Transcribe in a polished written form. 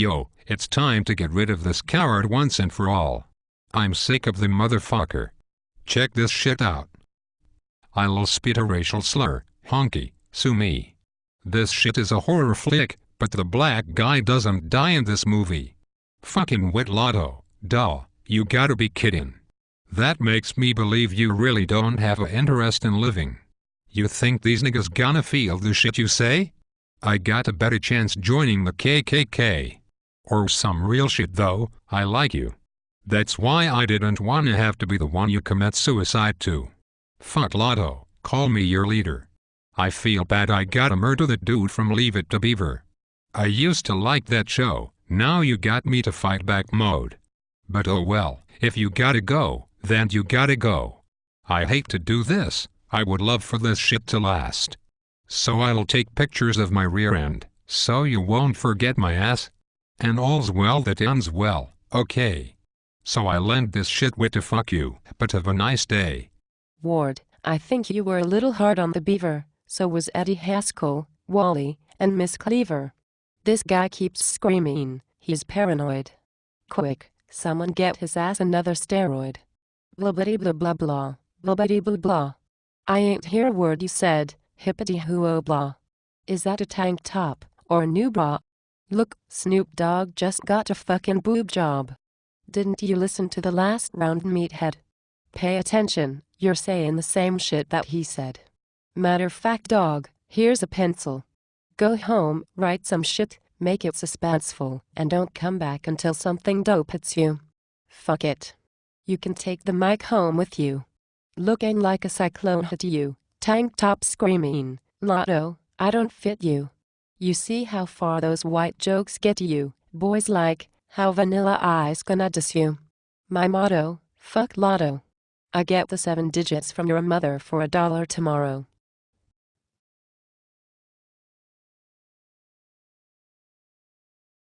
Yo, it's time to get rid of this coward once and for all. I'm sick of the motherfucker. Check this shit out. I'll spit a racial slur, honky, sue me. This shit is a horror flick, but the black guy doesn't die in this movie. Fucking Whit Lotto, duh, you gotta be kidding. That makes me believe you really don't have a interest in living. You think these niggas gonna feel the shit you say? I got a better chance joining the KKK. Or some real shit though, I like you. That's why I didn't wanna have to be the one you commit suicide to. Fuck Lotto, call me your leader. I feel bad I gotta murder the dude from Leave It to Beaver. I used to like that show, now you got me to fight back mode. But oh well, if you gotta go, then you gotta go. I hate to do this, I would love for this shit to last. So I'll take pictures of my rear end, so you won't forget my ass. And all's well that ends well, okay. So I'll end this shit with to fuck you, but have a nice day. Ward, I think you were a little hard on the beaver, so was Eddie Haskell, Wally, and Miss Cleaver. This guy keeps screaming, he's paranoid. Quick, someone get his ass another steroid. Blah blah blah blah blah, blah blah blah blah. I ain't hear a word you said, hippity hoo blah. Is that a tank top, or a new bra? Look, Snoop Dogg just got a fucking boob job. Didn't you listen to the last round, meathead? Pay attention, you're saying the same shit that he said. Matter of fact, dog, here's a pencil. Go home, write some shit, make it suspenseful, and don't come back until something dope hits you. Fuck it. You can take the mic home with you. Looking like a cyclone hit you, tank top screaming, Lotto, I don't fit you. You see how far those white jokes get you, boys like, how Vanilla Ice gonna diss you. My motto, fuck Lotto. I get the 7 digits from your mother for $1 tomorrow.